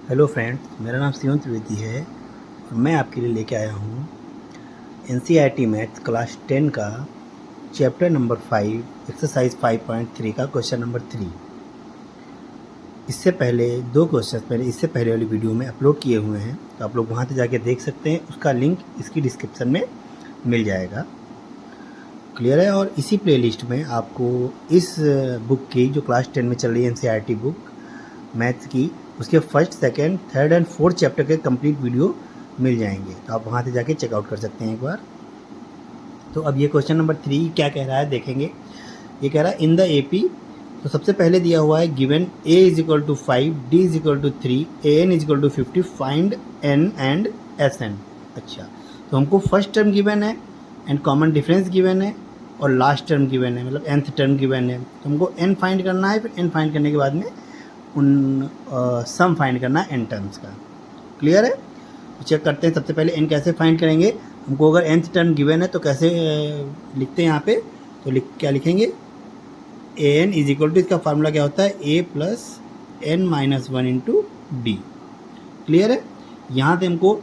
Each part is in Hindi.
हेलो फ्रेंड्स, मेरा नाम शिवम त्रिवेदी है और मैं आपके लिए लेके आया हूँ एनसीईआरटी मैथ्स क्लास 10 का चैप्टर नंबर 5 एक्सरसाइज 5.3 का क्वेश्चन नंबर 3। इससे पहले दो क्वेश्चन मैंने इससे पहले वाली वीडियो में अपलोड किए हुए हैं, तो आप लोग वहाँ से जाके देख सकते हैं। उसका लिंक इसकी डिस्क्रिप्शन में मिल जाएगा। क्लियर है। और इसी प्लेलिस्ट में आपको इस बुक की जो क्लास 10 में चल रही है एनसीईआरटी बुक मैथ्स की, उसके first, second, third and fourth chapter के कंप्लीट वीडियो मिल जाएंगे, तो आप वहाँ से जाके चेकआउट कर सकते हैं एक बार। तो अब ये क्वेश्चन नंबर 3 क्या कह रहा है देखेंगे। ये कह रहा है इन द एपी, तो सबसे पहले दिया हुआ है given a is equal to 5, d is equal to 3, an is equal to 50, find n and sn। अच्छा, तो हमको फर्स्ट टर्म गिवन है एंड कॉमन डिफरेंस गिवन है और लास्ट टर्म गिवन है, मतलब nth टर्म गिवन है। तो हमको n फाइंड करना है, फिर n फाइंड करने के बाद में उन सम फाइंड करना है n टर्म्स का। क्लियर है। तो चेक करते हैं सबसे पहले n कैसे फाइंड करेंगे। हमको अगर nth टर्म गिवन है तो कैसे लिखते हैं यहाँ पे, तो क्या लिखेंगे, an इज इक्वल टू, इसका फार्मूला क्या होता है, a plus n minus 1 into D. Clear है। यहाँ से हमको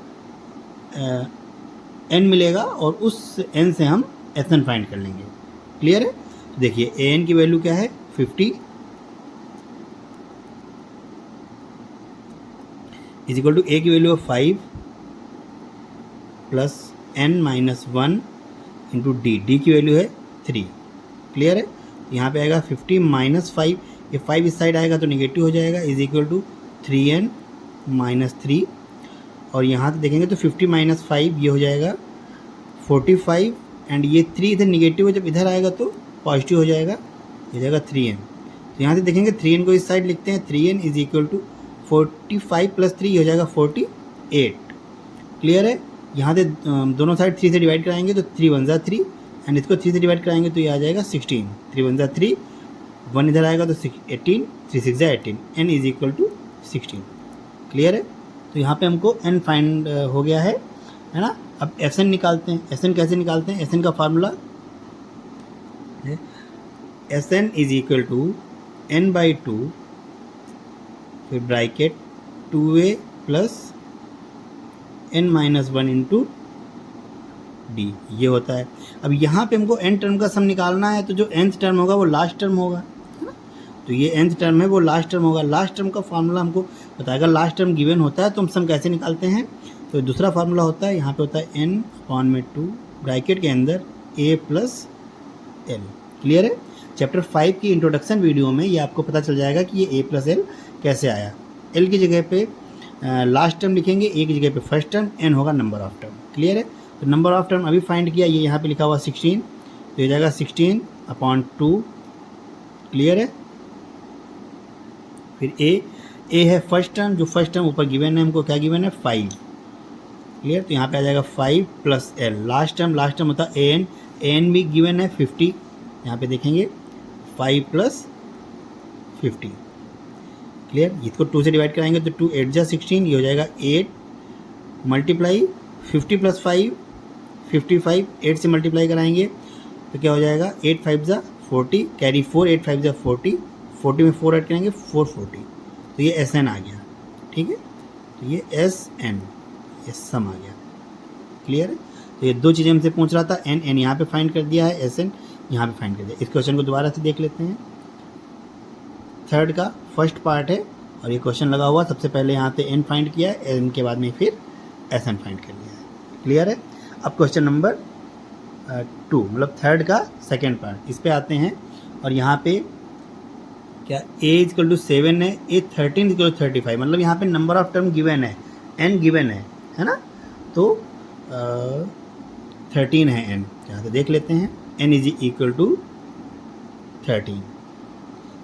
n मिलेगा और उस n से हम sn फाइंड कर लेंगे। क्लियर है। तो देखिए an की वैल्यू क्या है, 50 इज इक्वल टू a की वैल्यू है 5 plus n minus 1 into D की वैल्यू है 3। क्लियर है। यहाँ पे आएगा 50 माइनस 5, ये 5 इस साइड आएगा तो निगेटिव हो जाएगा, is equal to 3n minus 3। और यहाँ से देखेंगे तो 50 माइनस 5 ये हो जाएगा 45, एंड ये 3 इधर निगेटिव है, जब इधर आएगा तो पॉजिटिव हो जाएगा, ये जाएगा 3n। तो यहाँ से देखेंगे 3n को इस साइड लिखते हैं, 3n is equal to 45 plus 3 हो जाएगा 48। क्लियर है। यहाँ से दोनों साइड 3 से डिवाइड कराएंगे तो 3 1 3, एंड इसको 3 से डिवाइड कराएंगे तो ये आ जाएगा 16, 3 1 3, 1 इधर आएगा तो 18, 3 6 18, n is equal to 16। Clear है। तो यहाँ पे हमको n फाइंड हो गया है ना। अब sn निकालते हैं। sn कैसे निकालते हैं, sn का formula sn is equal to n by 2, फिर bracket 2a plus n minus 1 into D, ये होता है। अब यहाँ पे हमको n टर्म का सम निकालना है, तो जो nth टर्म होगा वो लास्ट टर्म होगा, है ना। तो ये nth टर्म है वो लास्ट टर्म होगा। लास्ट टर्म का फार्मूला हमको बताएगा, लास्ट टर्म गिवन होता है तो हम सम कैसे निकालते हैं। तो दूसरा फार्मूला होता है, यहाँ पे होता है n अपॉन में 2 ब्रैकेट के अंदर a प्लस l। क्लियर है। चैप्टर 5 की इंट्रोडक्शन वीडियो में ये आपको पता चल जाएगा कि ये a प्लस एल कैसे आया। l की जगह पे लास्ट टर्म लिखेंगे, a की जगह पे फर्स्ट टर्म, n होगा नंबर ऑफ टर्म। क्लियर है। तो नंबर ऑफ टर्म अभी फाइंड किया, ये यहाँ पे लिखा हुआ 16, तो ये जाएगा 16 अपॉन 2। क्लियर है। फिर a है फर्स्ट टर्म, जो फर्स्ट टर्म ऊपर गिवन है, हमको क्या गिवन है 5। क्लियर। तो यहाँ पे आ जाएगा 5 प्लस l। लास्ट टर्म होता है an भी गिवन है 50, यहाँ पे देखेंगे 5 प्लस 50। क्लियर। इसको 2 से डिवाइड कराएंगे तो 2 8 जा 16, ये हो जाएगा 8 मल्टीप्लाई 50 प्लस 5 55, 8 से मल्टीप्लाई कराएंगे तो क्या हो जाएगा 8 5 जा 40, कैरी 4, 8 5 जा 40, 40 में 4 ऐड करेंगे 440, तो ये SN आ गया। ठीक है। तो ये SN, ये सम आ गया। क्लियर है। तो ये दो चीज़ें हमसे पूछ रहा था, n यहाँ पे फाइंड कर दिया है, SN यहाँ पे फाइंड कर दिया। इस क्वेश्चन को दोबारा से देख लेते हैं। थर्ड का फर्स्ट पार्ट है और ये क्वेश्चन लगा हुआ, सबसे पहले यहाँ पे n फाइंड किया है, n के बाद में फिर SN फाइंड कर लिया है। क्लियर है। अब क्वेश्चन नंबर 2, मतलब थर्ड का सेकेंड पार्ट, इस पे आते हैं। और यहाँ पे क्या a इक्वल टू 7 है, a 13 इक्वल टू 35, मतलब यहाँ पे नंबर ऑफ टर्म गिवन है, n गिवन है ना। तो 13 है n, यहाँ से देख लेते हैं, n is equal to 13।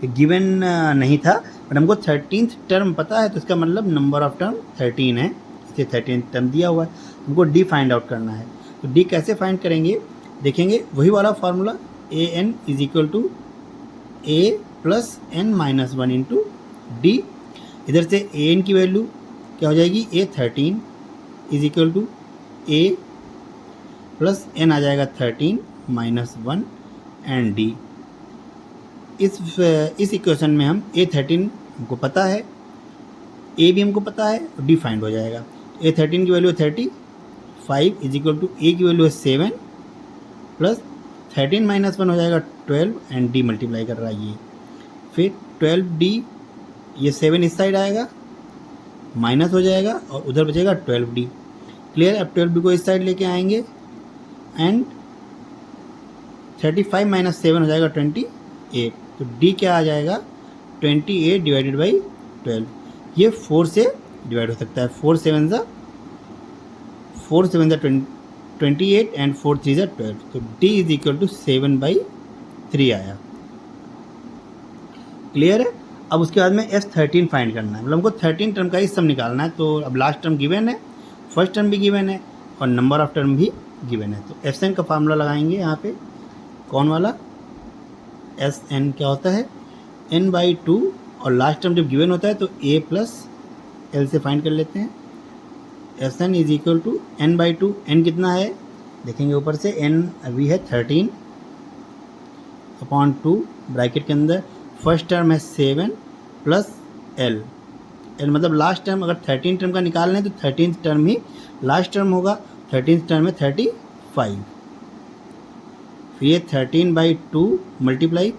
Given नहीं था बट हमको 13th टर्म पता है, तो इसका मतलब नंबर ऑफ टर्म 13 है, इसे 13th टर्म दिया हुआ है। हमको डी फाइंड आउट करना है। तो डी कैसे फाइंड करेंगे, देखेंगे वही वाला formula, a n is equal to a plus n minus 1 into d. इधर से ए एन की वैल्यू क्या हो जाएगी, a 13 is equal to a plus n आ जाएगा 13 माइनस 1 एंड डी। इस इक्वेशन में हम A13 हमको पता है, ए भी हमको पता है, डी फाइंड हो जाएगा। ए 13 की वैल्यू है 35 इज इक्वल टू ए की वैल्यू है 7 प्लस 13 माइनस 1 हो जाएगा 12 एंड डी मल्टीप्लाई कर रहा है ये। फिर 12d, ये 7 इस साइड आएगा माइनस हो जाएगा और उधर बचेगा 12d। क्लियर। अब 12d को इस साइड लेके आएंगे एंड 35 माइनस 7 हो जाएगा 28। तो d क्या आ जाएगा 28 डिवाइडेड बाई 12। ये 4 से डिवाइड हो सकता है। 4 7 ज़ा 28 एंड 4 3 ज़ा 12। तो d इज इक्वल टू 7/3 आया। क्लियर है। अब उसके बाद में S13 फाइंड करना है, मतलब हमको 13 टर्म का ही सम निकालना है। तो अब लास्ट टर्म गिवन है, फर्स्ट टर्म भी गिवन है और नंबर ऑफ टर्म भी गिवन है। तो Sn का फार्मूला लगाएंगे यहाँ पे। कौन वाला? Sn क्या होता है n/2 और लास्ट टर्म जब गिवन होता है तो a प्लस l से फाइंड कर लेते हैं। Sn is equal to n/2। n कितना है देखेंगे ऊपर से, n अभी है 13/2 ब्रैकेट के अंदर। फर्स्ट टर्म है 7 प्लस l मतलब लास्ट टर्म। अगर 13 टर्म का निकालना है तो 13th टर्म ही लास्ट टर्म होगा। 13th टर्म है 35। फिर ये 13/2 मल्टीप्लाई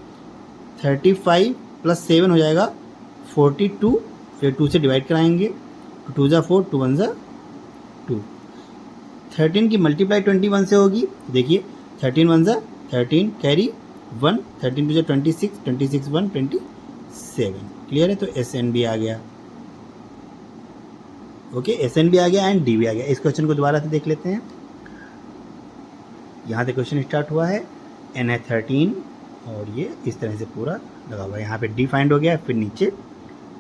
35 प्लस 7 हो जाएगा 42। फिर 2 से डिवाइड कराएंगे, 2 ज़ा 4, 2 1 ज़ा 2। 13 की मल्टीप्लाई 21 से होगी। देखिए 13 1 ज़ा 13 कैरी 1, 13 2 ज़ा 26, 26 1 27। क्लियर है। तो Sn भी आ गया। ओके, Sn भी आ गया एंड D भी आ गया। इस क्वेश्चन को दोबारा से देख लेते हैं। यहाँ से क्वेश्चन स्टार्ट हुआ है, n है 13 और ये इस तरह से पूरा लगा हुआ है। यहाँ पे D फाइंड हो गया है, फिर नीचे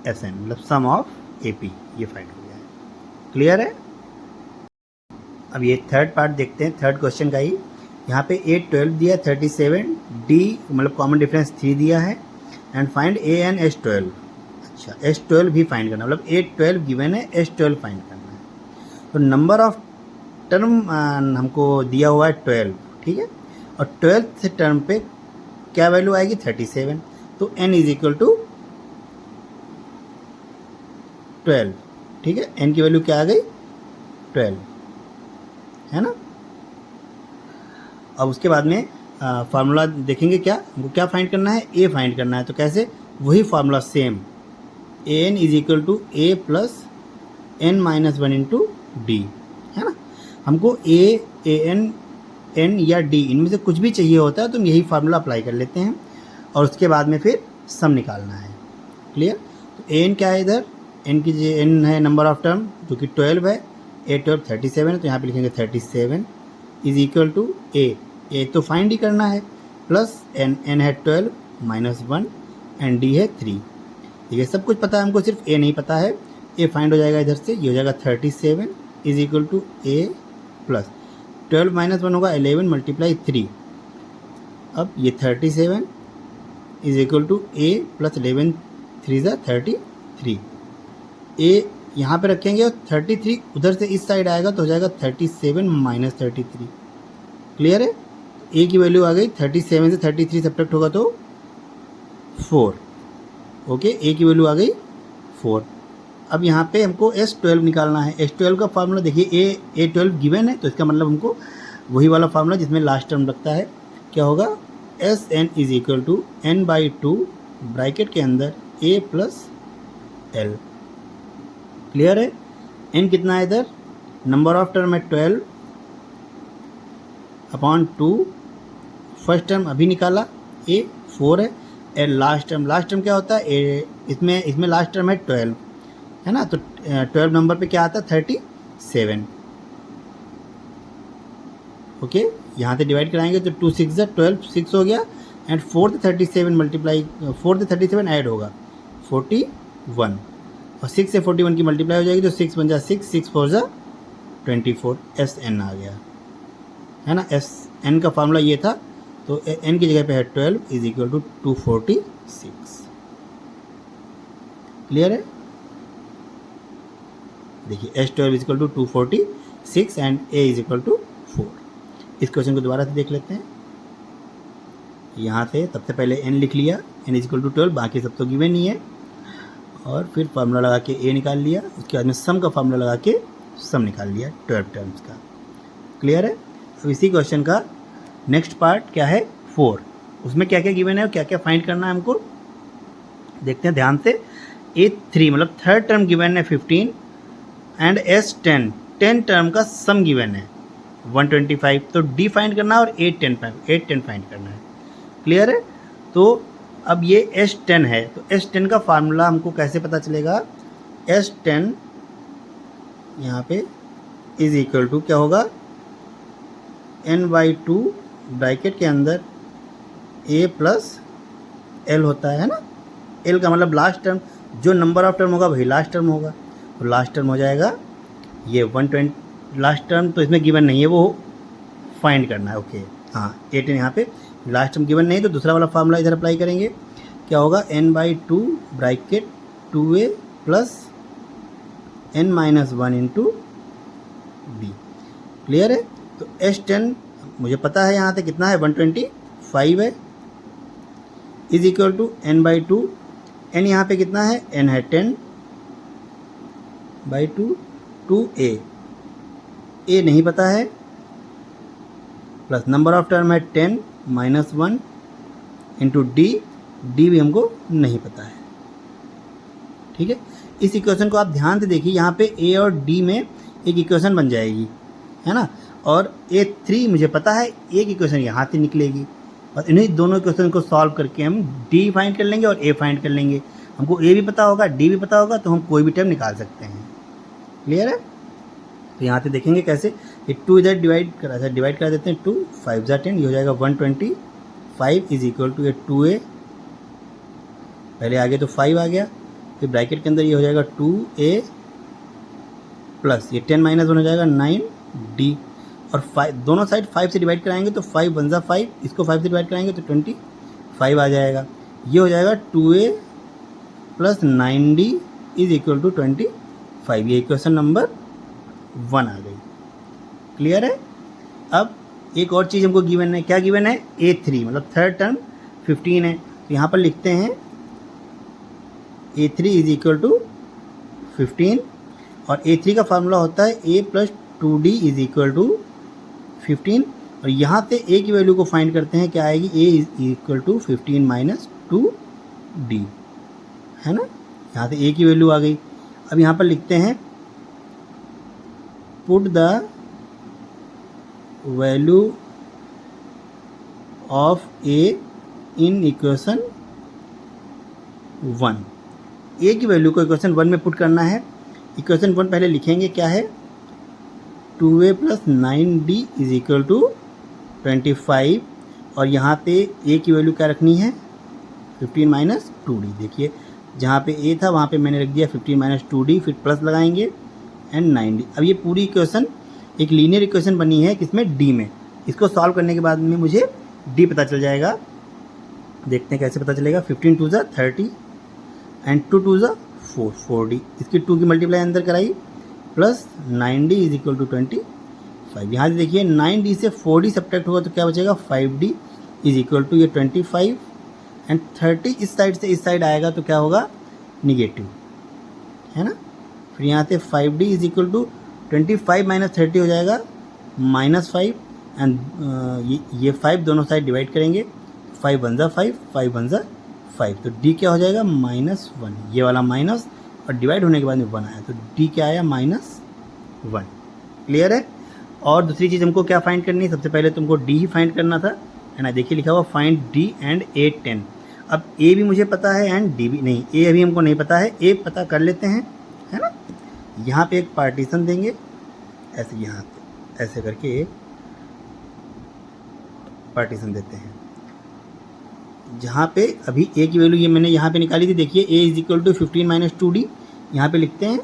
Sn मतलब सम ऑफ AP ये फाइंड हो गया है। क्लियर है। अब ये थर्ड पार्ट देखते हैं, थर्ड क्वेश्चन का ही। यहाँ पे A 12 दिया है 37, D मतलब कॉमन डिफरेंस 3 दिया है एंड फाइंड AN S12। अच्छा, S12 भी फाइंड करना, मतलब A 12 गिवन है, S12 फाइंड करना है। तो नंबर ऑफ टर्म हमको दिया हुआ है 12, ठीक है। और 12th टर्म पे क्या वैल्यू आएगी 37। तो n इज इक्वल टू 12, ठीक है। n की वैल्यू क्या आ गई 12, है ना। अब उसके बाद में फार्मूला देखेंगे, क्या हमको क्या फाइंड करना है, a फाइंड करना है। तो कैसे, वही formula same, an is equal to a plus n minus 1 into D, है ना। हमको a, an, n या d इनमें से कुछ भी चाहिए होता है तो हम यही फार्मूला अप्लाई कर लेते हैं और उसके बाद में फिर सम निकालना है। क्लियर। तो an क्या है इधर, n की n है नंबर ऑफ टर्म जो कि 12 है, a 12 37 है, तो यहाँ पे लिखेंगे 37 इज इक्वल टू a तो फाइंड ही करना है, प्लस n है 12 माइनस 1 एंड d है 3। ठीक है, सब कुछ पता है हमको, सिर्फ a नहीं पता है। a फाइंड हो जाएगा इधर से, ये हो जाएगा 37 is equal to a plus 12 minus 1 होगा 11 मल्टीप्लाई 3। अब ये 37 is equal to a plus 11 3 ज़ा 33। a यहाँ पे रखेंगे और 33 उधर से इस साइड आएगा तो हो जाएगा 37 माइनस 33। क्लियर है। a की वैल्यू आ गई 37 से 33 सब्ट्रैक्ट होगा तो 4। ओके, a की वैल्यू आ गई 4। अब यहाँ पे हमको S12 निकालना है। S12 का फार्मूला देखिए, A12 गिवन है तो इसका मतलब हमको वही वाला फार्मूला जिसमें लास्ट टर्म लगता है। क्या होगा, Sn is equal to n/2 bracket के अंदर a प्लस l। क्लियर है। n कितना है इधर, नंबर ऑफ टर्म है 12/2, फर्स्ट टर्म अभी निकाला a 4 है, एंड लास्ट टर्म क्या होता है, इसमें लास्ट टर्म है 12, है ना। तो 12 नंबर पे क्या आता है 37। ओके, यहाँ से डिवाइड कराएंगे तो 2 6 12 6 हो गया एंड 4 से 37 मल्टीप्लाई 4 से 37 ऐड होगा 41 और 6 से 41 की मल्टीप्लाई हो जाएगी तो 6 1 जा 6 6 4 जा 24। Sn आ गया, है ना। Sn का फार्मूला ये था, तो n की जगह पे है 12 इज इक्वल टू 246। क्लियर है। देखिए S12 is equal to 246 and a is equal to 4। इस क्वेश्चन को दोबारा से देख लेते हैं। यहाँ से सबसे पहले n लिख लिया, n इज इक्वल टू 12, बाकी सब तो गिवन ही है। और फिर फार्मूला लगा के ए निकाल लिया, उसके बाद में सम का फार्मूला लगा के सम निकाल लिया 12 टर्म्स का। क्लियर है। अब इसी क्वेश्चन का नेक्स्ट पार्ट क्या है 4, उसमें क्या क्या गिवन है और क्या क्या फाइंड करना है हमको देखते हैं ध्यान से। A3 मतलब थर्ड टर्म गिवन है 15 एंड S10 10 टर्म का सम गिवन है 125, तो D फाइंड करना है और 810 फाइंड करना है। क्लियर है। तो अब ये S10 है, तो S10 का फार्मूला हमको कैसे पता चलेगा, S10 यहाँ पे इज इक्वल टू क्या होगा n/2 ब्रैकेट के अंदर a प्लस l होता है ना। l का मतलब लास्ट टर्म, जो नंबर ऑफ टर्म होगा वही लास्ट टर्म होगा, तो लास्ट टर्म हो जाएगा ये 120 लास्ट टर्म, तो इसमें गिवन नहीं है, वो फाइंड करना है। ओके हाँ 18 यहाँ पे लास्ट टर्म गिवन नहीं, तो दूसरा वाला फार्मूला इधर अप्लाई करेंगे। क्या होगा n/2 bracket 2a plus n-1 into b। Clear है। तो S10 मुझे पता है यहाँ से कितना है 125 है, is equal to n/2, n यहाँ पे कितना है n है 10/2 2a, a नहीं पता है, प्लस नंबर ऑफ टर्म है 10 - 1 इंटू d भी हमको नहीं पता है। ठीक है। इस इक्वेशन को आप ध्यान से देखिए, यहाँ पे a और d में एक इक्वेशन बन जाएगी, है ना, और A3 मुझे पता है एक इक्वेशन यहाँ से निकलेगी, और इन्हीं दोनों इक्वेशन को सॉल्व करके हम D फाइंड कर लेंगे और A फाइंड कर लेंगे। हमको A भी पता होगा, D भी पता होगा, तो हम कोई भी टर्म निकाल सकते हैं। क्लियर है। तो यहाँ से देखेंगे कैसे, ये 2 इधर डिवाइड करा देते हैं, 2 5 × 10, ये हो जाएगा 125 इज इक्वल टू ये 2a, पहले आगे तो 5 आ गया, फिर ब्रैकेट के अंदर ये हो जाएगा 2a प्लस ये 10 - 1 हो जाएगा 9d, और 5 दोनों साइड 5 से डिवाइड कराएंगे तो 5 × 1 = 5, इसको 5 से डिवाइड कराएंगे तो 25 आ जाएगा। ये हो जाएगा 2a plus 9d is equal to 25। ये इक्वेशन नंबर 1 आ गई। क्लियर है। अब एक और चीज़ हमको गिवन है, क्या गिवन है A3 मतलब थर्ड टर्म 15 है, तो यहाँ पर लिखते हैं A3 इज इक्वल टू 15, और A3 का फार्मूला होता है a plus 2d is equal to 15, और यहाँ से a की वैल्यू को फाइंड करते हैं, क्या आएगी a is equal to 15 - 2d, है ना। यहाँ से a की वैल्यू आ गई। अब यहाँ पर लिखते हैं put the value of a in equation 1। a की वैल्यू को इक्वेशन 1 में पुट करना है। इक्वेशन 1 पहले लिखेंगे, क्या है 2a plus 9d is equal to 25, और यहाँ पे a की वैल्यू क्या रखनी है 15 - 2d। देखिए जहाँ पे a था वहाँ पे मैंने रख दिया 15 - 2d, फिर प्लस लगाएंगे एंड 9d। अब ये पूरी इक्वेशन एक लीनियर इक्वेशन बनी है किसमें d में। इसको सॉल्व करने के बाद में मुझे d पता चल जाएगा। देखते हैं कैसे पता चलेगा। 15 × 2 = 30 एंड 2 × 2 = 4 4d, इसकी 2 की मल्टीप्लाई अंदर कराई, plus 9d is equal to 25। यहाँ से देखिए 9d से 4d सब्ट्रैक्ट होगा तो क्या बचेगा 5d इज इक्वल टू ये 25, एंड 30 इस साइड से इस साइड आएगा तो क्या होगा निगेटिव, है ना। फिर यहाँ से 5d इज इक्वल टू 25 - 30 हो जाएगा -5, एंड ये 5 दोनों साइड डिवाइड करेंगे, 5 × 1 = 5, 5 × 1 = 5, तो d क्या हो जाएगा -1। ये वाला माइनस और डिवाइड होने के बाद में 1 आया, तो d क्या आया -1। क्लियर है। और दूसरी चीज़ हमको क्या फाइंड करनी है, सबसे पहले तुमको d ही फाइंड करना था, है ना। देखिए लिखा हुआ फाइंड d एंड A10। अब a भी मुझे पता है एंड d भी नहीं, a अभी हमको नहीं पता है, a पता कर लेते हैं, है ना। यहाँ पे एक पार्टीशन देंगे ऐसे, यहाँ पे ऐसे करके एक पार्टीशन देते हैं, जहाँ पे अभी a की वैल्यू ये मैंने यहाँ पे निकाली थी। देखिए a is equal to 15 - 2d, यहाँ पे लिखते हैं,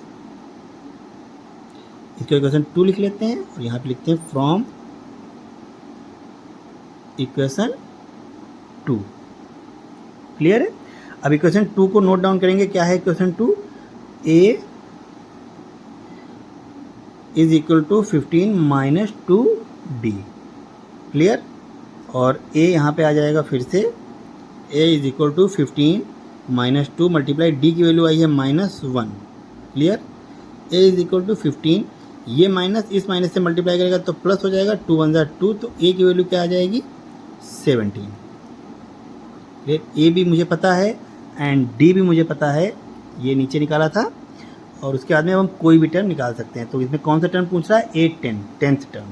इसको इक्वेशन 2 लिख लेते हैं, और यहाँ पे लिखते हैं फ्रॉम इक्वेशन 2। क्लियर है। अब इक्वेशन 2 को नोट डाउन करेंगे, क्या है equation 2, a is equal to 15 - 2d। Clear. और a यहाँ पे आ जाएगा फिर से, a is equal to 15 -2 multiply D की वैल्यू आई है -1। Clear. A is equal to 15, ये माइनस इस माइनस से मल्टीप्लाई करेगा तो प्लस हो जाएगा, 2 1 2, तो ए की वैल्यू क्या आ जाएगी 17। क्लियर। ए भी मुझे पता है एंड डी भी मुझे पता है, ये नीचे निकाला था। और उसके बाद में हम कोई भी टर्म निकाल सकते हैं। तो इसमें कौन सा टर्म पूछ रहा है, 8 10, 10th टर्म।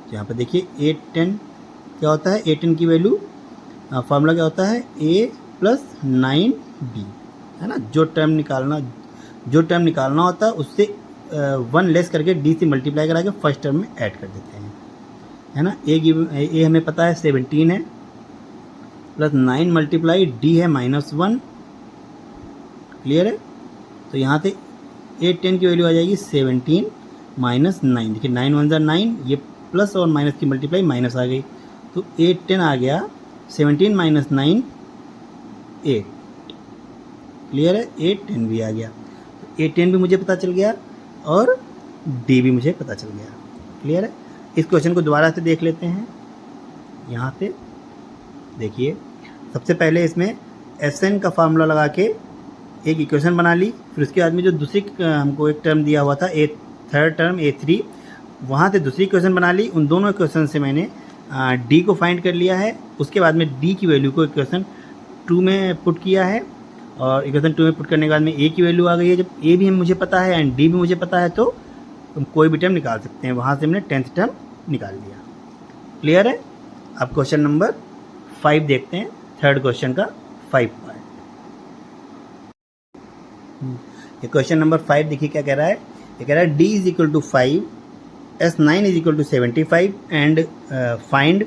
तो यहाँ पर देखिए 8 10 क्या होता है, 8 10 की वैल्यू फार्मूला क्या होता है, a + 9b, है ना। जो टर्म निकालना होता है उससे 1 लेस करके d से मल्टीप्लाई करा के फर्स्ट टर्म में ऐड कर देते हैं, है ना। a हमें पता है 17 है, प्लस 9 मल्टीप्लाई d है -1। क्लियर है। तो यहाँ से 8 10 की वैल्यू आ जाएगी 17 -9। देखिए 9 1 9, ये प्लस और माइनस की मल्टीप्लाई माइनस आ गई, तो 8 10 आ गया, 17 - 9 8। क्लियर है। 8 10 भी आ गया, तो 8 10 भी मुझे पता चल गया और डी भी मुझे पता चल गया। क्लियर है। इस क्वेश्चन को दोबारा से देख लेते हैं। यहाँ से देखिए, सबसे पहले इसमें एस एन का फार्मूला लगा के एक इक्वेशन बना ली। फिर उसके बाद में जो दूसरी हमको एक टर्म दिया हुआ था, थर्ड टर्म A3, वहाँ से दूसरी इक्वेशन बना ली। उन दोनों इक्वेशन से मैंने डी को फाइंड कर लिया है। उसके बाद में डी की वैल्यू को इक्वेशन 2 में पुट किया है, और इक्वेशन 2 में पुट करने के बाद में ए की वैल्यू आ गई है। जब ए भी मुझे पता है एंड डी भी मुझे पता है तो तुम कोई भी टर्म निकाल सकते हैं। वहाँ से हमने 10th टर्म निकाल लिया। क्लियर है। अब क्वेश्चन नंबर 5 देखते हैं, थर्ड क्वेश्चन का 5 पार्ट। ये क्वेश्चन नंबर 5 देखिए क्या कह रहा है। ये कह रहा है d = 5, S9 = 75 and find a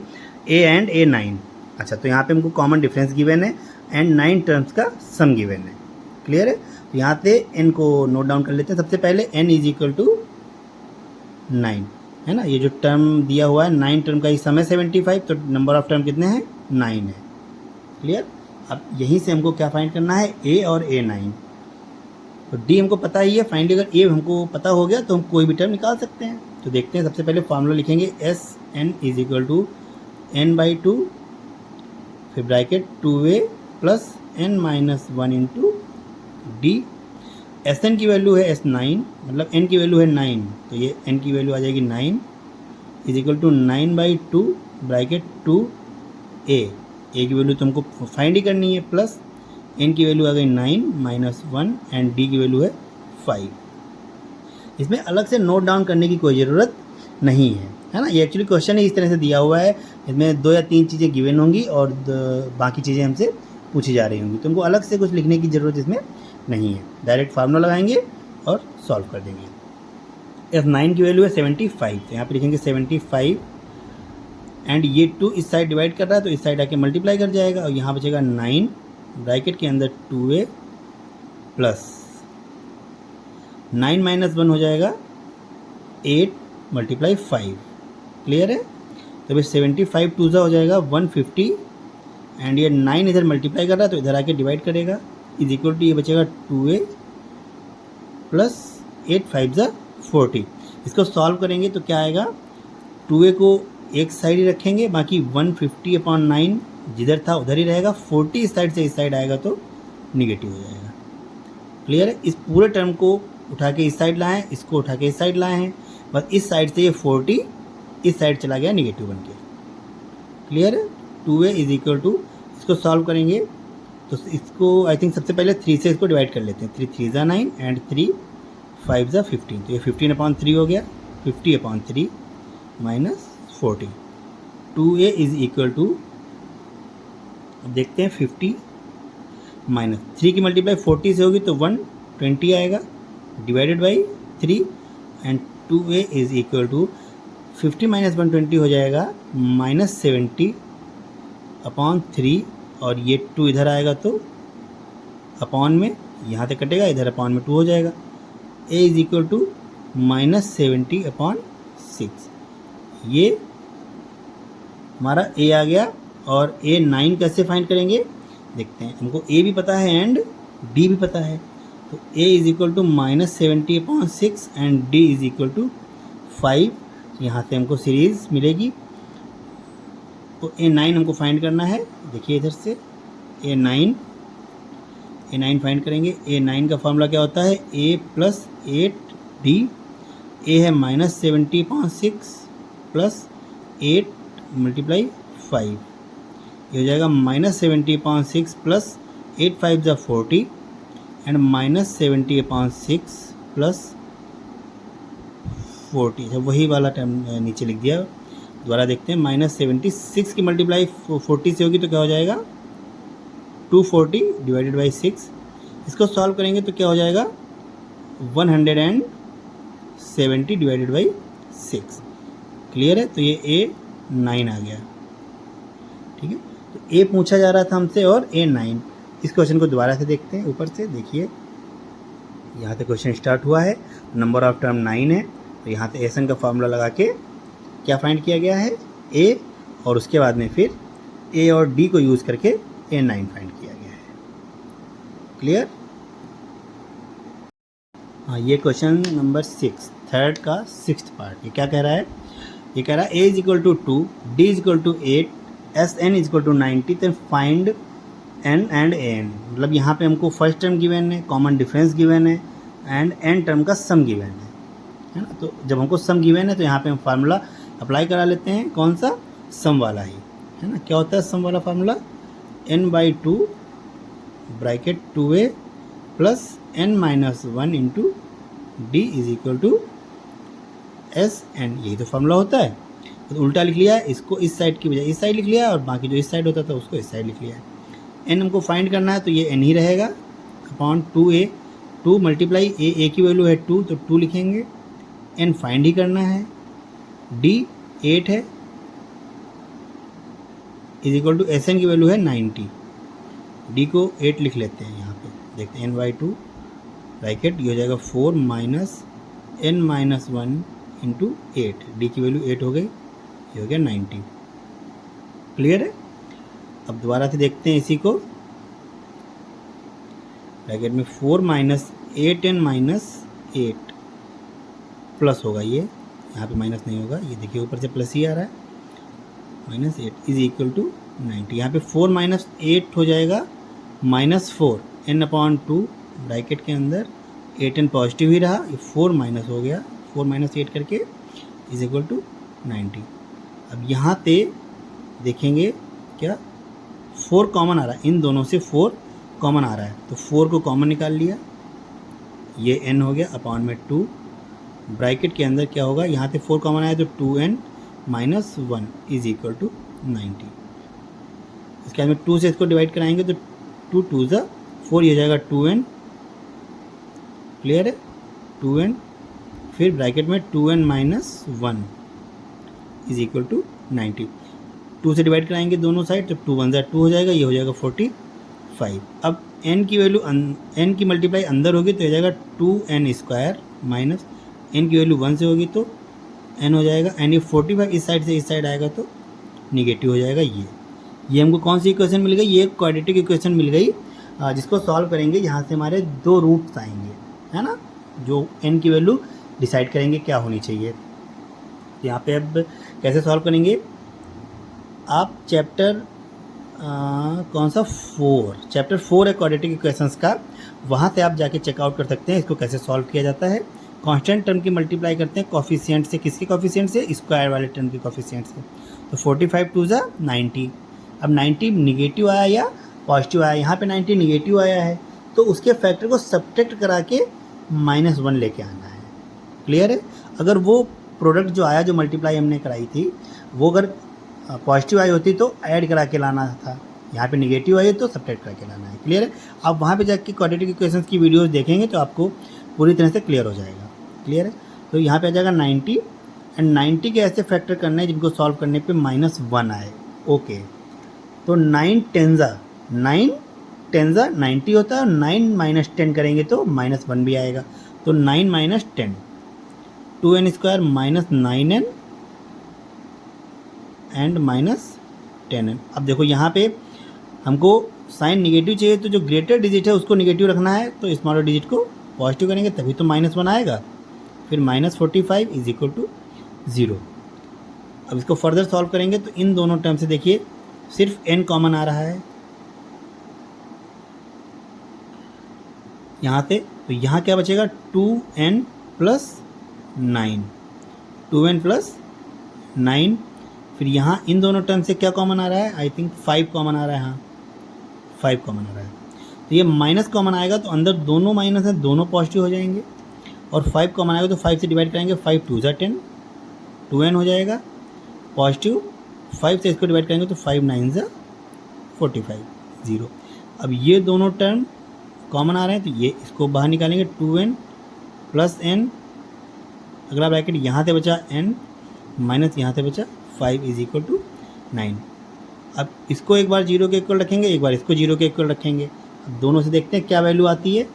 and A9। अच्छा, तो यहाँ पे हमको कॉमन डिफरेंस गिवन है एंड 9 टर्म्स का सम गिवन है। क्लियर है। तो यहाँ से n को नोट डाउन कर लेते हैं। सबसे पहले n = 9, है ना। ये जो टर्म दिया हुआ है 9 टर्म का ही सम है 75, तो नंबर ऑफ टर्म कितने हैं, 9 है। क्लियर। अब यहीं से हमको क्या फाइंड करना है, a और A9। तो d हमको पता ही है, फाइनली अगर a हमको पता हो गया तो हम कोई भी टर्म निकाल सकते हैं। तो देखते हैं, सबसे पहले फार्मूला लिखेंगे Sn = n/2, फिर bracket 2a + n - 1 × d। Sn की वैल्यू है S9, मतलब n की वैल्यू है 9, तो ये n की वैल्यू आ जाएगी 9 = 9/2 ब्रैकेट 2a। a की वैल्यू तुमको फाइंड ही करनी है, प्लस n की वैल्यू आ गई 9 - 1 एंड d की वैल्यू है 5। इसमें अलग से नोट डाउन करने की कोई ज़रूरत नहीं है, है ना। ये एक्चुअली क्वेश्चन ही इस तरह से दिया हुआ है। इसमें 2 या 3 चीज़ें गिवन होंगी और बाकी चीज़ें हमसे पूछी जा रही होंगी। तुमको अलग से कुछ लिखने की ज़रूरत इसमें नहीं है। डायरेक्ट फार्मूला लगाएंगे और सॉल्व कर देंगे। S9 की वैल्यू है 75, तो यहाँ पे लिखेंगे 75 एंड ये 2 इस साइड डिवाइड कर रहा है तो इस साइड आके मल्टीप्लाई कर जाएगा, और यहाँ बचेगा 9 ब्रैकेट के अंदर 2a प्लस 9 - 1 हो जाएगा 8 × 5। क्लियर है। तो भाई 75 2 हो जाएगा 150 एंड ये 9 इधर मल्टीप्लाई कर रहा है तो इधर आके डिवाइड करेगा, इज इक्वल टू ये बचेगा 2a प्लस 8 5 40। इसको सॉल्व करेंगे तो क्या आएगा, 2a को एक साइड ही रखेंगे, बाकी 150/9 जिधर था उधर ही रहेगा। 40 इस साइड से इस साइड आएगा तो निगेटिव हो जाएगा। क्लियर है। इस पूरे टर्म को उठा के इस साइड लाए हैं, इसको उठा के इस साइड लाए हैं, बस इस साइड से ये 40 इस साइड चला गया निगेटिव बन के। क्लियर है। 2a = इसको सॉल्व करेंगे तो इसको आई थिंक सबसे पहले 3 से इसको डिवाइड कर लेते हैं। 3 3 9 एंड 3 5 15, तो ये 15/3 हो गया, 50/3 - 40। 2a = अब देखते हैं 50 माइनस 3 की मल्टीप्लाई 40 से होगी तो 120 आएगा, डिवाइडेड बाई 3 एंड 2a = 50 - 120 हो जाएगा -70/3, और ये 2 इधर आएगा तो अपॉन में यहाँ से कटेगा, इधर अपॉन में 2 हो जाएगा। a = -70/6। ये हमारा a आ गया। और A9 कैसे फाइंड करेंगे देखते हैं। हमको A भी पता है एंड D भी पता है, तो A = -70/6 एंड D = 5। यहाँ से हमको सीरीज़ मिलेगी। तो A9 हमको फाइंड करना है। देखिए इधर से A9 A9 फाइंड करेंगे। A9 का फॉर्मूला क्या होता है, A प्लस 8D। A है -70/6 प्लस 8 मल्टीप्लाई 5, ये हो जाएगा -70/6 प्लस 8 5 ज़ा 40 एंड -70/6 प्लस 40। जब वही वाला टाइम नीचे लिख दिया, दोबारा देखते हैं। -76 की मल्टीप्लाई 40 से होगी तो क्या हो जाएगा, 240 डिवाइडेड बाई 6। इसको सॉल्व करेंगे तो क्या हो जाएगा, 170 डिवाइडेड बाई 6। क्लियर है, तो ये A9 आ गया। ठीक है, तो A पूछा जा रहा था हमसे और A9। इस क्वेश्चन को दोबारा से देखते हैं। ऊपर से देखिए, यहाँ से क्वेश्चन स्टार्ट हुआ है, नंबर ऑफ टर्म 9 है, तो यहाँ से एसन का फॉर्मूला लगा के क्या फाइंड किया गया है, A, और उसके बाद में फिर A और D को यूज़ करके A9 फाइंड किया गया है। क्लियर। हाँ, ये क्वेश्चन नंबर 6, थर्ड का 6th पार्ट, ये क्या कह रहा है, ये कह रहा है A is equal to 2, D is equal to 8, SN is equal to 90, तो फाइंड N एंड AN। मतलब यहाँ पे हमको फर्स्ट टर्म गिवन है, कॉमन डिफरेंस गिवन है एंड N टर्म का सम गिवन है ना। तो जब हमको सम गिवन है तो यहाँ पे हम फार्मूला अप्लाई करा लेते हैं, कौन सा, सम वाला ही, है ना। क्या होता है सम वाला formula, n/2 bracket 2a plus n-1 into D is equal to SN, यही तो फार्मूला होता है। तो उल्टा लिख लिया है, इसको इस साइड की बजाय इस साइड लिख लिया, और बाकी जो इस साइड होता था उसको इस साइड लिख लिया है। n हमको फाइंड करना है तो ये n ही रहेगा अपॉन 2a, 2 मल्टीप्लाई a की वैल्यू है 2, तो 2 लिखेंगे। n फाइंड ही करना है, d 8 है, इज इक्वल टू SN की वैल्यू है 90। d को 8 लिख लेते हैं, यहाँ पे देखते हैं n/2 ब्रैकेट, ये हो जाएगा 4 माइनस n-1 इंटू 8, डी की वैल्यू 8 हो गई, ये हो गया 90। क्लियर है। अब दोबारा से देखते हैं इसी को, ब्रैकेट में 4 माइनस 8n-8 प्लस होगा, ये यहाँ पे माइनस नहीं होगा, ये देखिए ऊपर से प्लस ही आ रहा है, -8 इज इक्वल टू 90। यहाँ पे 4 माइनस 8 हो जाएगा -4 n/2 ब्रैकेट के अंदर 8n पॉजिटिव ही रहा, ये 4 माइनस हो गया, 4 माइनस 8 करके इज इक्वल टू 90। अब यहाँ पे देखेंगे क्या, 4 कॉमन आ रहा है, इन दोनों से 4 कॉमन आ रहा है, तो 4 को कॉमन निकाल लिया, ये n हो गया अपॉन में 2 ब्रैकेट के अंदर क्या होगा, यहाँ से 4 कॉमन आया तो 2n-1 इज इक्वल टू 90। इसके बाद में 2 से इसको डिवाइड कराएंगे तो 2 2 ज़ा 4, ये हो जाएगा 2n। क्लियर है, 2n, फिर ब्रैकेट में 2n-1 इज इक्वल टू 90। 2 से डिवाइड कराएंगे दोनों साइड तो 2 1 ज़ा 2 हो जाएगा, ये हो जाएगा 45। अब n की वैल्यू n की मल्टीप्लाई अंदर होगी तो हो जाएगा 2n² माइनस n की वैल्यू 1 से होगी तो n हो जाएगा, एंड ये 45 इस साइड से इस साइड आएगा तो निगेटिव हो जाएगा। ये हमको कौन सी इक्वेशन मिल गई, ये क्वाड्रेटिक इक्वेशन मिल गई, जिसको सॉल्व करेंगे यहाँ से हमारे 2 रूट्स आएंगे, है ना, जो n की वैल्यू डिसाइड करेंगे क्या होनी चाहिए। यहाँ पे अब कैसे सॉल्व करेंगे, आप चैप्टर कौन सा 4, चैप्टर 4 है क्वाड्रेटिक इक्वेशंस का, वहाँ से आप जाके चेकआउट कर सकते हैं इसको कैसे सॉल्व किया जाता है। कांस्टेंट टर्म की मल्टीप्लाई करते हैं कॉफिशिएंट से, किसके कॉफिशिएंट से, स्क्वायर वाले टर्म के कॉफिशिएंट से, तो 45 2 ज़ा 90। अब 90 निगेटिव आया या पॉजिटिव आया, यहाँ पे 90 निगेटिव आया है तो उसके फैक्टर को सब्ट्रैक्ट करा के -1 लेके आना है। क्लियर है। अगर वो प्रोडक्ट जो आया, जो मल्टीप्लाई हमने कराई थी, वो अगर पॉजिटिव आई होती तो ऐड करा के लाना था, यहाँ पे निगेटिव आई तो सब्ट्रैक्ट करा के लाना है। क्लियर है। आप वहाँ पे जाके क्वाड्रेटिक इक्वेशंस की वीडियोस देखेंगे तो आपको पूरी तरह से क्लियर हो जाएगा। क्लियर है। तो यहाँ पे आ जाएगा 90 एंड 90 के ऐसे फैक्टर करने हैं जिनको सॉल्व करने पे -1 आए। ओके, तो 9 10 ज़ा 90 होता है, और 9 - 10 करेंगे तो -1 भी आएगा, तो 9 - 10 2n² - 9n एंड -10n। अब देखो यहाँ पे हमको साइन निगेटिव चाहिए, तो जो ग्रेटर डिजिट है उसको निगेटिव रखना है, तो स्मॉलर डिजिट को पॉजिटिव करेंगे तभी तो -1 आएगा। फिर -45 इज इक्वल टू 0। अब इसको फर्दर सॉल्व करेंगे तो इन दोनों टर्म से देखिए सिर्फ n कॉमन आ रहा है, यहाँ से, तो यहाँ क्या बचेगा 2n प्लस 9, 2n प्लस 9। फिर यहाँ इन दोनों टर्म से क्या कॉमन आ रहा है, आई थिंक 5 कॉमन आ रहा है, हाँ 5 कॉमन आ रहा है। तो ये माइनस कॉमन आएगा तो अंदर दोनों माइनस हैं, दोनों पॉजिटिव हो जाएंगे। और 5 कॉमन आएगा तो 5 से डिवाइड करेंगे, 5 2 ज़ा 10, 2n हो जाएगा पॉजिटिव। 5 से इसको डिवाइड करेंगे तो 5 9 ज़ा 45, 0। अब ये दोनों टर्म कॉमन आ रहे हैं तो ये इसको बाहर निकालेंगे, 2n प्लस n, अगला ब्रैकेट यहाँ से बचा n माइनस यहाँ से बचा 5 इज इक्वल टू 9। अब इसको एक बार 0 के इक्वल रखेंगे, एक बार इसको 0 के इक्वल रखेंगे। अब दोनों से देखते हैं क्या वैल्यू आती है।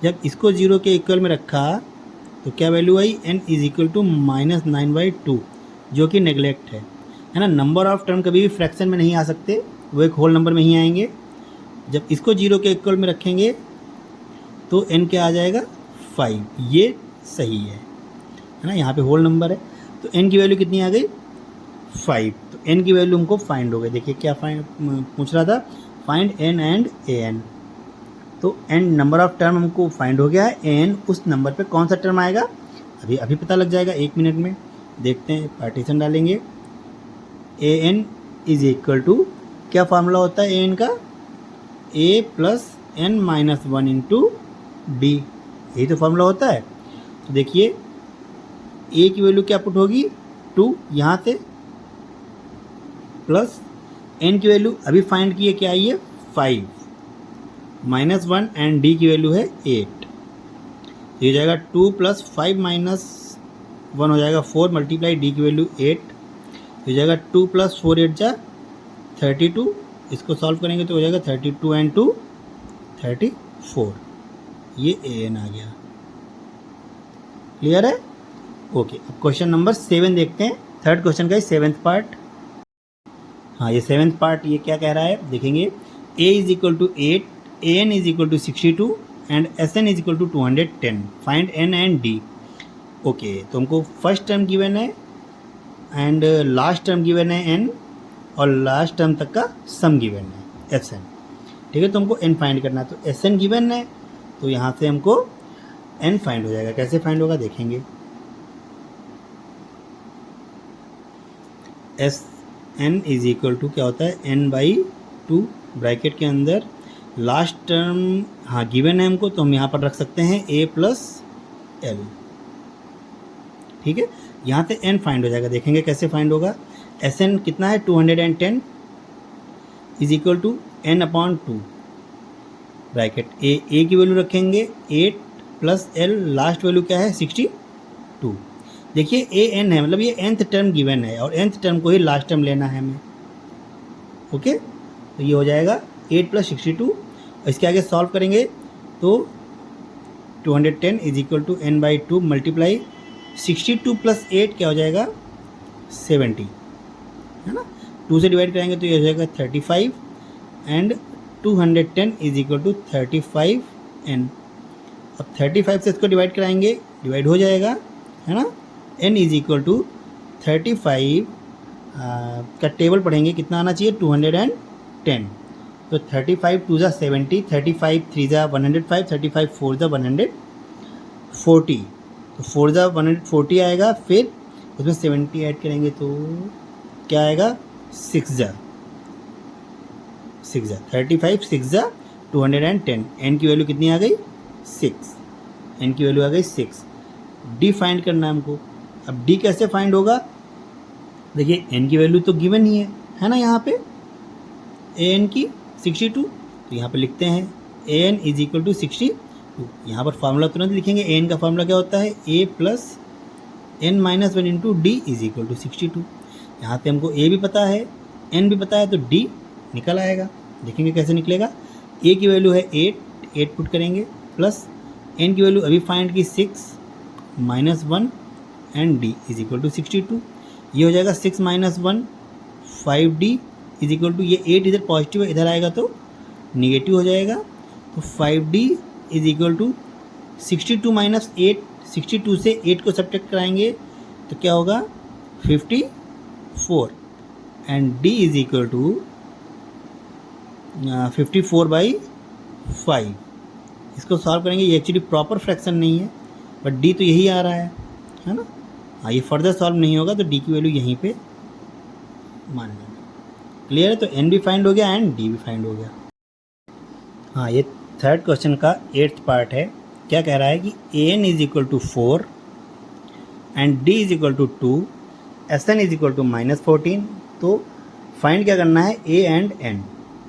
जब इसको 0 के इक्वल में रखा तो क्या वैल्यू आई, n इज इक्वल टू -9/2, जो कि नेगलेक्ट है ना। नंबर ऑफ टर्म कभी भी फ्रैक्शन में नहीं आ सकते, वो एक होल नंबर में ही आएंगे। जब इसको 0 के इक्वल में रखेंगे तो n क्या आ जाएगा 5, ये सही है ना, यहाँ पे होल नंबर है। तो n की वैल्यू कितनी आ गई 5। तो n की वैल्यू हमको फाइंड हो गई। देखिए क्या फाइंड पूछ रहा था, फाइंड n एंड an। तो n नंबर ऑफ टर्म हमको फाइंड हो गया है, an उस नंबर पे कौन सा टर्म आएगा अभी पता लग जाएगा 1 मिनट में। देखते हैं, पार्टीशन डालेंगे, an इज इक्वल टू, क्या फार्मूला होता है an का, a plus n minus 1 into D, यही तो फार्मूला होता है। तो देखिए a की वैल्यू क्या पुट होगी 2 यहाँ से, प्लस n की वैल्यू अभी फाइंड किए क्या आई है 5 माइनस 1 एंड d की वैल्यू है 8। तो ये जाएगा 2 प्लस 5 माइनस 1 हो जाएगा 4 मल्टीप्लाई d की वैल्यू 8। तो हो जाएगा 2 प्लस 4 8 जा 32। इसको सॉल्व करेंगे तो हो जाएगा 32 एंड 2 34। ये an आ गया। क्लियर है? ओके, अब क्वेश्चन नंबर 7 देखते हैं। थर्ड क्वेश्चन का 7th पार्ट। हाँ, ये 7th पार्ट ये क्या कह रहा है देखेंगे। a is equal to 8, an is equal to 62 and sn is equal to 210। Find n and d। Okay, तो हमको फर्स्ट टर्म गिवन है एंड लास्ट टर्म गिवन है n, और लास्ट टर्म तक का सम गिवन है sn। ठीक है, तो हमको n फाइंड करना है। तो sn गिवन है तो यहाँ से हमको n फाइंड हो जाएगा। कैसे फाइंड होगा देखेंगे। sn इज इक्वल टू क्या होता है n/2, ब्रैकेट के अंदर लास्ट टर्म हाँ गिवन है हमको, तो हम यहाँ पर रख सकते हैं a प्लस l। ठीक है, यहाँ से n फाइंड हो जाएगा। देखेंगे कैसे फाइंड होगा। sn कितना है 210 is equal to n/2, bracket a की वैल्यू रखेंगे 8 प्लस l, लास्ट वैल्यू क्या है 62। देखिए an है, मतलब ये nth टर्म गिवन है और nth टर्म को ही लास्ट टर्म लेना है हमें। ओके, तो ये हो जाएगा 8 प्लस 62। इसके आगे सॉल्व करेंगे तो 210 is equal to n/2 multiply 62 plus 8 क्या हो जाएगा 70, है ना। 2 से डिवाइड करेंगे तो ये हो जाएगा 35 and 210 is equal to 35n। अब 35 से इसको डिवाइड कराएंगे, डिवाइड हो जाएगा, है ना। n इज इक्वल टू 35 का टेबल पढ़ेंगे कितना आना चाहिए 210। तो 35 2 ज़ा 70, 35 3 ज़ा 105, 35 4 ज़ा 140। तो 4 ज़ा 140 आएगा, फिर उसमें 70 ऐड करेंगे तो क्या आएगा 6 ज़ा 35 6 ज़ा 210। n की वैल्यू कितनी आ गई 6, n की वैल्यू आ गई 6। d फाइंड करना है हमको। अब d कैसे फाइंड होगा, देखिए n की वैल्यू तो गिवन ही है ना यहाँ पे an की 62। तो यहाँ पे लिखते हैं an इज इक्वल टू 62। यहाँ पर फार्मूला तुरंत लिखेंगे। an का फार्मूला क्या होता है a plus n minus 1 into D is equal to 62। यहाँ पे हमको a भी पता है n भी पता है, तो d निकल आएगा। देखेंगे कैसे निकलेगा। a की वैल्यू है 8 पुट करेंगे, प्लस n की वैल्यू अभी फाइंड की 6 minus 1 and d is equal to 62। ये हो जाएगा 6 minus 1 5d is equal to, ये 8 इधर पॉजिटिव है, इधर आएगा तो निगेटिव हो जाएगा। तो 5d is equal to 62 minus 8, 62 से 8 को सब्ट्रैक्ट कराएंगे तो क्या होगा 54 and d is equal to 54/5 इसको सॉल्व करेंगे। ये एक्चुअली प्रॉपर फ्रैक्शन नहीं है, बट डी तो यही आ रहा है ना। हाँ, ये फर्दर सॉल्व नहीं होगा तो डी की वैल्यू यहीं पे मान लेंगे। क्लियर है? तो एन भी फाइंड हो गया एंड डी भी फाइंड हो गया। हाँ, ये थर्ड क्वेश्चन का 8th पार्ट है। क्या कह रहा है कि a n is equal to 4 and d is equal to 2, s N is equal to -14। तो फाइंड क्या करना है, ए एंड एन,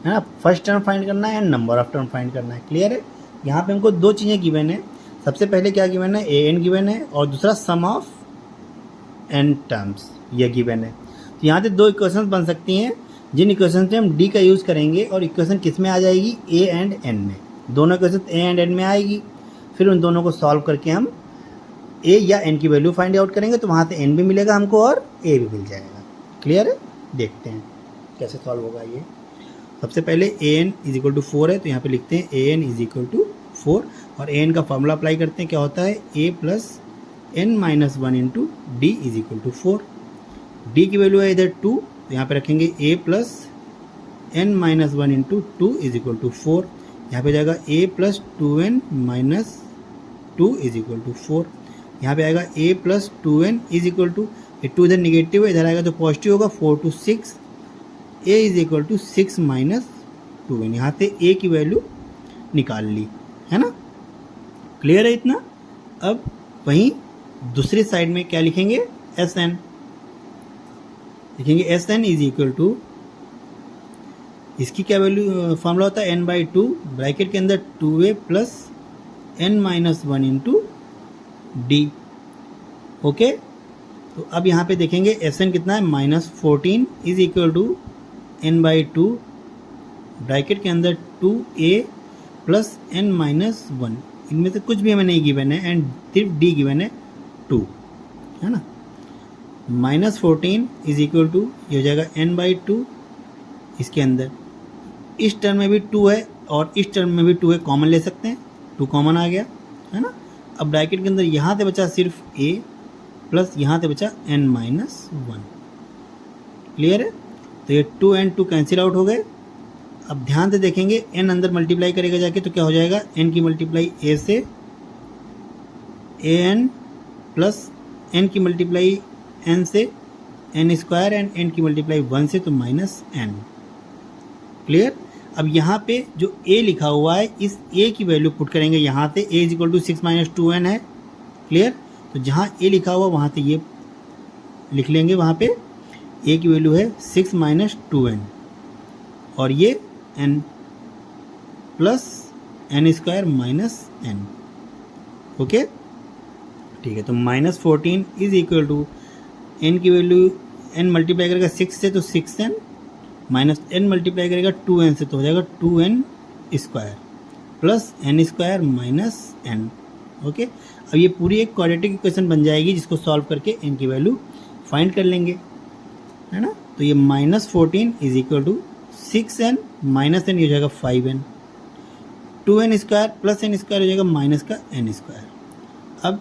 है ना। फर्स्ट टर्म फाइंड करना है and number of term find करना है। क्लियर है? यहाँ पे हमको दो चीज़ें गिवन है। सबसे पहले क्या गिवन है, ए एन गिवन है, और दूसरा सम ऑफ एन टर्म्स ये गिवन है। तो यहाँ से दो इक्वेशंस बन सकती हैं, जिन इक्वेशन से हम डी का यूज़ करेंगे, और इक्वेशन किस में आ जाएगी, ए एंड एन में। दोनों इक्वेशन ए एंड एन में आएगी। फिर उन दोनों को सॉल्व करके हम ए या एन की वैल्यू फाइंड आउट करेंगे, तो वहाँ से एन भी मिलेगा हमको और ए भी मिल जाएगा। क्लियर है? देखते हैं कैसे सॉल्व होगा ये। सबसे पहले a n is equal to 4 है, तो यहाँ पे लिखते हैं a n is equal to 4, और ए एन का फॉर्मूला अप्लाई करते हैं। क्या होता है, a plus n minus 1 into D is equal to 4। D की वैल्यू है इधर 2, तो यहाँ पे रखेंगे a plus n minus 1 into 2 is equal to 4। यहाँ पे जाएगा a plus 2n minus 2 is equal to 4। यहाँ पे आएगा a plus 2n is equal to, ये 2 इधर निगेटिव है, इधर आएगा तो पॉजिटिव होगा, 4 to 6, A is equal to 6 minus 2n। यहाँ से ए की वैल्यू निकाल ली, है ना। क्लियर है इतना? अब वहीं दूसरी साइड में क्या लिखेंगे, एस एन लिखेंगे। S N is equal to, इसकी क्या वैल्यू फॉर्मूला होता है, n/2 ब्रैकेट के अंदर 2a plus n minus 1 into D. Okay, तो अब यहाँ पे देखेंगे एस एन कितना है, -14 is equal to n/2 bracket के अंदर 2a प्लस n माइनस 1। इनमें से कुछ भी हमें नहीं गिवन है, एंड सिर्फ डी गिवन है 2, है ना। -14 इज इक्वल टू, ये हो जाएगा n/2, इसके अंदर इस टर्म में भी 2 है और इस टर्म में भी 2 है, कॉमन ले सकते हैं, 2 कॉमन आ गया, है ना। अब ब्रैकेट के अंदर यहाँ से बचा सिर्फ a प्लस यहाँ से बचा n माइनस 1। क्लियर है? तो ये 2 and 2 कैंसिल आउट हो गए। अब ध्यान से देखेंगे, n अंदर मल्टीप्लाई करेगा जाके तो क्या हो जाएगा, n की मल्टीप्लाई a से, an प्लस n की मल्टीप्लाई n से n स्क्वायर, एंड n की मल्टीप्लाई 1 से तो माइनस n। क्लियर? अब यहाँ पे जो a लिखा हुआ है, इस a की वैल्यू पुट करेंगे यहाँ से, a is equal to 6 minus 2n है। क्लियर? तो जहाँ a लिखा हुआ वहाँ से ये लिख लेंगे, वहाँ पे a की वैल्यू है 6 माइनस 2n, और ये n plus n square minus n। Okay, ठीक है। तो -14 इज इक्वल टू, n की वैल्यू n मल्टीप्लाई करेगा 6 से तो 6n, माइनस n मल्टीप्लाई करेगा 2n से तो हो जाएगा 2n square plus n square minus n। Okay, अब ये पूरी एक क्वाड्रेटिक इक्वेशन बन जाएगी, जिसको सॉल्व करके n की वैल्यू फाइंड कर लेंगे, है ना। तो ये -14 is equal to 6n minus n, ये हो जाएगा 5n, 2n square plus n square हो जाएगा माइनस का n स्क्वायर। अब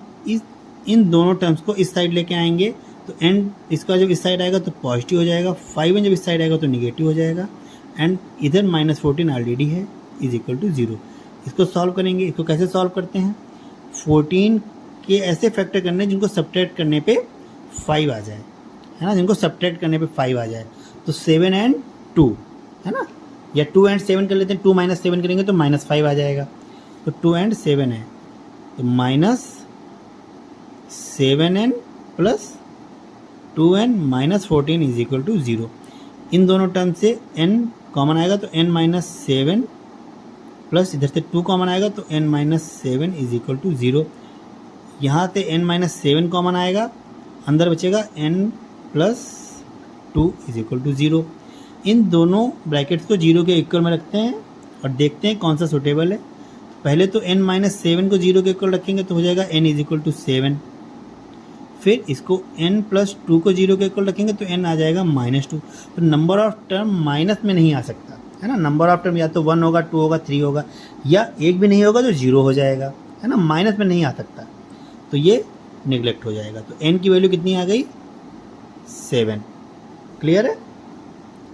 इन दोनों टर्म्स को इस साइड लेके आएंगे, तो n इसका जब इस साइड आएगा तो पॉजिटिव हो जाएगा, 5n जब इस साइड आएगा तो निगेटिव हो जाएगा, एंड इधर -14 ऑलरेडी है, इज इक्वल टू 0। इसको सॉल्व करेंगे। इसको कैसे सॉल्व करते हैं, 14 के ऐसे फैक्टर करने जिनको सब्ट्रैक्ट करने पे 5 आ जाए, है ना, जिनको सब्ट्रैक्ट करने पे 5 आ जाए। तो 7 and 2, है ना, या 2 and 7 कर लेते हैं, 2 - 7 करेंगे तो -5 आ जाएगा। तो 2 and 7 है, तो -7n plus 2n minus 14 is equal to 0। इन दोनों टर्म से n कॉमन आएगा तो n माइनस 7 प्लस इधर से 2 कॉमन आएगा तो n minus 7 is equal to 0। यहाँ से n माइनस 7 कॉमन आएगा, अंदर बचेगा n plus 2 is equal to 0। इन दोनों ब्रैकेट्स को 0 के इक्वल में रखते हैं और देखते हैं कौन सा सुटेबल है। पहले तो n माइनस 7 को 0 के इक्वल रखेंगे तो हो जाएगा n इज इक्वल टू 7। फिर इसको n प्लस 2 को 0 के इक्वल रखेंगे तो n आ जाएगा -2। तो नंबर ऑफ टर्म माइनस में नहीं आ सकता, है ना। नंबर ऑफ टर्म या तो 1 होगा, 2 होगा, 3 होगा, या एक भी नहीं होगा तो 0 हो जाएगा, है ना। माइनस में नहीं आ सकता, तो ये निगलेक्ट हो जाएगा। तो n की वैल्यू कितनी आ गई, 7। क्लियर है?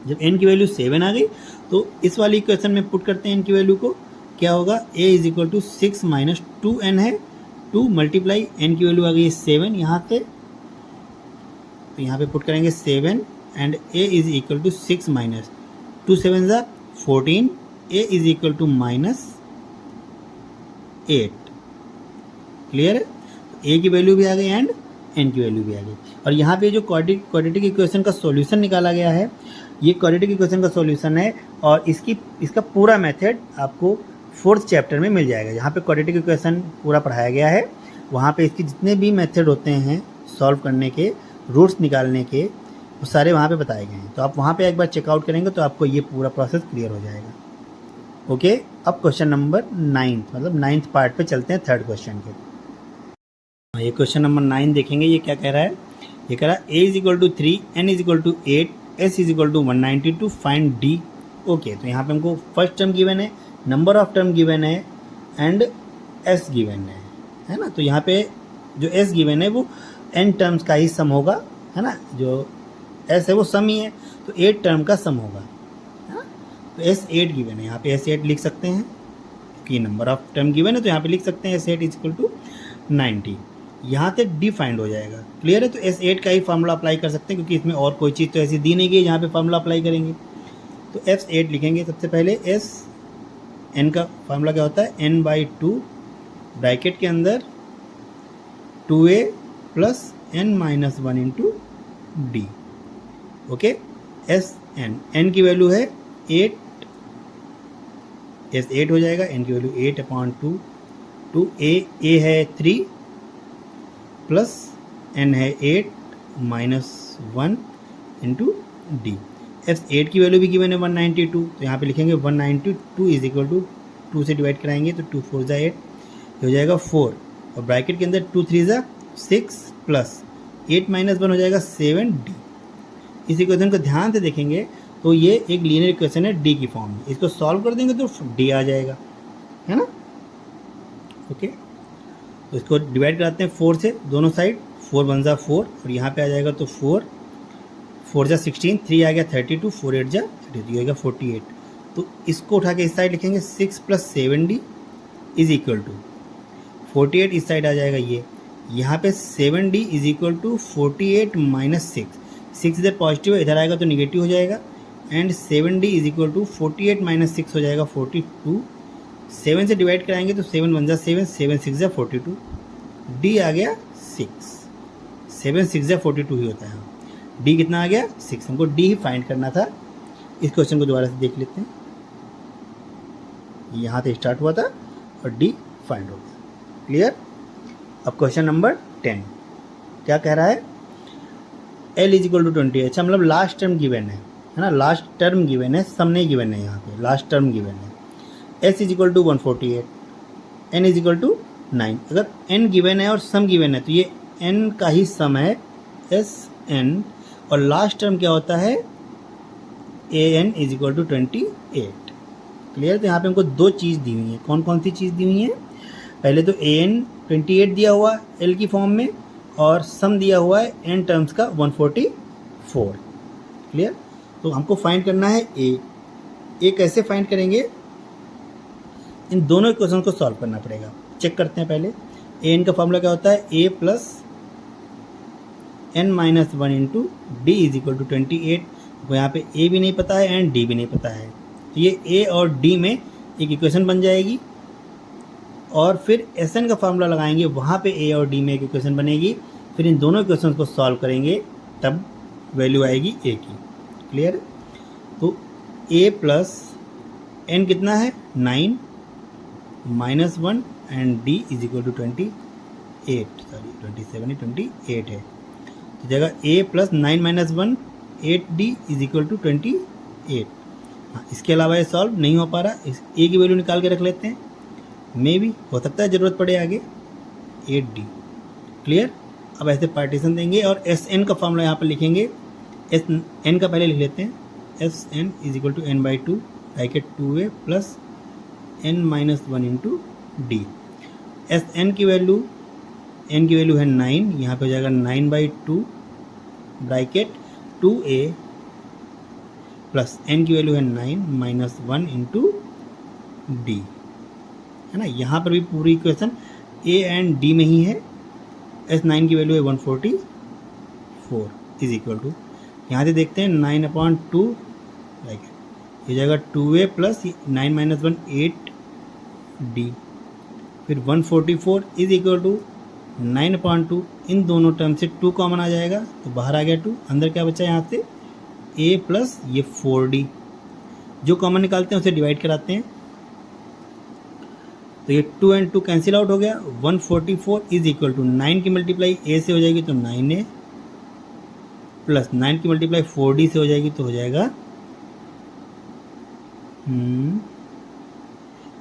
जब n की वैल्यू 7 आ गई तो इस वाली इक्वेशन में पुट करते हैं n की वैल्यू को। क्या होगा, a is equal to 6 minus 2n है, 2 मल्टीप्लाई n की वैल्यू आ गई 7 यहाँ पे, तो यहाँ पे पुट करेंगे 7 and a is equal to 6 minus 2 7 ज़ा 14, a is equal to minus 8। Clear है, a की वैल्यू भी आ गई एंड n की वैल्यू भी आ गई। और यहाँ पे जो क्वाड्रेटिक इक्वेशन का सॉल्यूशन निकाला गया है, ये क्वाड्रेटिक इक्वेशन का सॉल्यूशन है और इसका पूरा मेथड आपको 4th चैप्टर में मिल जाएगा। यहाँ पे क्वाड्रेटिक इक्वेशन पूरा पढ़ाया गया है, वहाँ पे इसके जितने भी मेथड होते हैं सॉल्व करने के, रूट्स निकालने के, वो सारे वहाँ पे बताए गए हैं। तो आप वहाँ पे एक बार चेकआउट करेंगे तो आपको ये पूरा प्रोसेस क्लियर हो जाएगा। ओके, अब क्वेश्चन नंबर 9 मतलब 9th पार्ट पे चलते हैं, 3rd क्वेश्चन के। ये क्वेश्चन नंबर 9 देखेंगे, ये क्या कह रहा है, ये कह रहा है a is equal to 3, n is equal to 8, s is equal to 192, find d। Okay, तो यहाँ पे हमको फर्स्ट टर्म गिवन है, नंबर ऑफ टर्म गिवन है एंड s गिवन है ना। तो यहाँ पे जो s गिवन है वो n टर्म्स का ही सम होगा, है ना, जो s है वो सम ही है, तो 8 टर्म का सम होगा, है ना। तो s8 गिवन है, यहाँ पे s8 लिख सकते हैं क्योंकि नंबर ऑफ टर्म गिवन है, तो यहाँ पे लिख सकते हैं s8 इज इक्वल टू 90। यहाँ से d फाइंड हो जाएगा। क्लियर है, तो s8 का ही फार्मूला अप्लाई कर सकते हैं क्योंकि इसमें और कोई चीज़ तो ऐसी दी नहीं गई जहाँ पे फार्मूला अप्लाई करेंगे। तो s8 लिखेंगे सबसे पहले, n का फार्मूला क्या होता है, n/2 ब्रैकेट के अंदर 2a plus n-1 into D. Okay, n की वैल्यू है 8, s8 हो जाएगा, n की वैल्यू 8/2, टू a है 3 प्लस n है 8 -1 इंटू डी। s8 की वैल्यू भी गिवन है 192, तो यहाँ पे लिखेंगे 192 इज इक्वल टू 2 से डिवाइड कराएंगे तो 2 4 ज़ा 8, हो जाएगा 4 और ब्रैकेट के अंदर 2 3 ज़ा 6 प्लस 8 -1 हो जाएगा 7d। इस इक्वेशन को ध्यान से देखेंगे तो ये एक लीनियर इक्वेशन है डी की फॉर्म में, इसको सॉल्व कर देंगे तो डी आ जाएगा, है ना। ओके, तो इसको डिवाइड कराते हैं 4 से दोनों साइड, 4 1 ज़ा 4 और यहाँ पे आ जाएगा तो 4 4 ज़ा 16, 3 आ गया 32, 4 8 ज़ा 32 आएगा 48। तो इसको उठा के इस साइड लिखेंगे 6 + 7d इज इक्वल टू 48, इस साइड आ जाएगा ये, यहाँ पे 7d इज इक्वल टू 48 - 6, 6 इधर पॉजिटिव है, इधर आएगा तो निगेटिव हो जाएगा and 7d is equal to 48 - 6 हो जाएगा 42। 7 से डिवाइड कराएंगे तो 7 1 ज़ा 7, 7 6 ज़ा 42, d आ गया 6, 7 6 ज़ा 42 ही होता है। d कितना आ गया 6, हमको d ही फाइंड करना था। इस क्वेश्चन को दोबारा से देख लेते हैं, यहाँ से स्टार्ट हुआ था और d फाइंड हो गया। क्लियर। अब क्वेश्चन नंबर 10 क्या कह रहा है, l इज इक्वल टू 20। अच्छा, मतलब लास्ट टर्म गिवन है ना, लास्ट टर्म गिवन है, सम नहीं गिवन है, यहाँ पे लास्ट टर्म गिवन है। s is equal to 148, n is equal to 9। अगर n गिवन है और सम गिवन है तो ये n का ही सम है Sn, और लास्ट टर्म क्या होता है an is equal to 28। Clear. तो यहाँ पे हमको दो चीज़ दी हुई है, कौन कौन सी चीज़ दी हुई है, पहले तो an 28 दिया हुआ l की फॉर्म में और सम दिया हुआ है n टर्म्स का 144। क्लियर। तो हमको फाइंड करना है a कैसे फाइंड करेंगे, इन दोनों इक्वेशन को सॉल्व करना पड़ेगा। चेक करते हैं पहले, an का फॉर्मूला क्या होता है, a plus n-1 into D is equal to 28। तो यहाँ पे a भी नहीं पता है एंड d भी नहीं पता है, तो ये a और d में एक इक्वेशन बन जाएगी और फिर Sn का फार्मूला लगाएंगे, वहाँ पे a और d में एक इक्वेशन बनेगी, फिर इन दोनों इक्वेशन को सॉल्व करेंगे तब वैल्यू आएगी a की। क्लियर। तो a प्लस n कितना है 9 -1 and d is equal to 28 है, तो जगह a plus 9 - 1 8d is equal to 28। हाँ, इसके अलावा ये सॉल्व नहीं हो पा रहा, इस a की वैल्यू निकाल के रख लेते हैं, मे भी हो सकता है ज़रूरत पड़े आगे 8d। क्लियर। अब ऐसे पार्टीशन देंगे और Sn का फॉर्मूला यहाँ पर लिखेंगे, Sn का पहले लिख लेते हैं, Sn is equal to n/2 bracket 2a plus n-1 into d. Sn की वैल्यू, n की वैल्यू है 9, यहाँ पे हो जाएगा 9/2 ब्रैकेट 2a प्लस n की वैल्यू है 9 -1 इंटू डी। है ना। यहाँ पर भी पूरी इक्वेशन ए एंड डी में ही है। S9 की वैल्यू है 144 इज इक्वल टू, यहाँ से देखते हैं 9/2 लाइक ये जाएगा 2a प्लस 9 - 1 8d, फिर 144 इज इक्वल टू 9/2, इन दोनों टर्म से 2 कॉमन आ जाएगा तो बाहर आ गया 2, अंदर क्या बचा यहाँ से a प्लस ये 4d, जो कॉमन निकालते हैं उसे डिवाइड कराते हैं तो ये 2 and 2 कैंसिल आउट हो गया। 144 इज इक्वल टू 9 की मल्टीप्लाई a से हो जाएगी तो 9a प्लस 9 की मल्टीप्लाई 4d से हो जाएगी तो हो जाएगा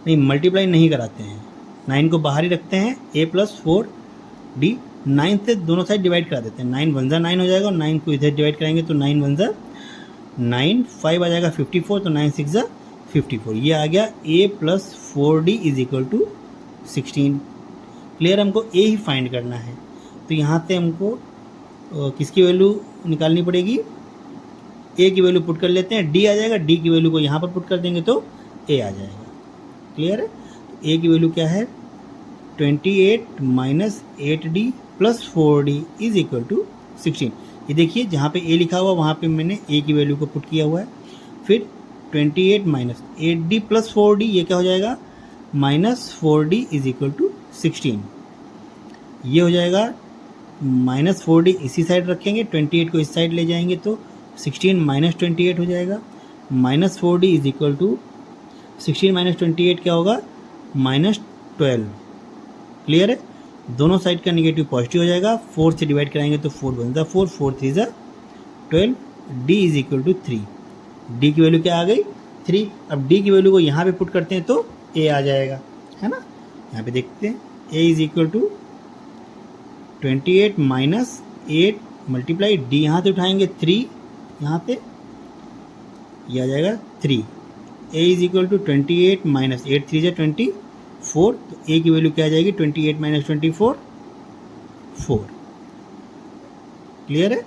नहीं, मल्टीप्लाई नहीं कराते हैं, 9 को बाहर ही रखते हैं, a प्लस 4d, 9 से दोनों साइड डिवाइड करा देते हैं, 9 1 9 हो जाएगा और 9 को इधर डिवाइड कराएंगे तो 9 1 9, 5 आ जाएगा 54 तो 9 6 54, ये आ गया a plus 4d is equal to 16। Clear, हमको a ही फाइंड करना है तो यहाँ से हमको किसकी वैल्यू निकालनी पड़ेगी, a की वैल्यू पुट कर लेते हैं, d आ जाएगा, d की वैल्यू को यहाँ पर पुट कर देंगे तो a आ जाएगा। क्लियर है, a की वैल्यू क्या है 28 minus 8d plus 4d is equal to 16। ये देखिए जहाँ पे a लिखा हुआ वहाँ पे मैंने a की वैल्यू को पुट किया हुआ है, फिर 28 माइनस 8d प्लस 4d ये क्या हो जाएगा minus 4d is equal to 16, ये हो जाएगा माइनस 4d इसी साइड रखेंगे, 28 को इस साइड ले जाएंगे तो 16 माइनस 28 हो जाएगा, minus 4d is equal to 16 minus 28 क्या होगा -12। क्लियर है, दोनों साइड का निगेटिव पॉजिटिव हो जाएगा, 4 से डिवाइड कराएंगे तो 4 बनता 4, 4 3 12, d is equal to 3, d की वैल्यू क्या आ गई 3। अब d की वैल्यू को यहाँ पे पुट करते हैं तो a आ जाएगा, है ना। यहाँ पे देखते हैं a is equal to 28 minus 8 multiply d, यहाँ से उठाएंगे 3, यहाँ पे ये आ जाएगा 3, a is equal to 28 minus 8 3 जा 24, तो a की वैल्यू क्या आ जाएगी 28 माइनस 24 4। क्लियर है,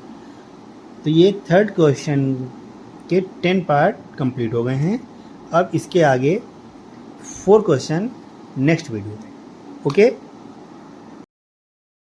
तो ये थर्ड क्वेश्चन के 10 पार्ट कंप्लीट हो गए हैं। अब इसके आगे 4 क्वेश्चन नेक्स्ट वीडियो में। ओके।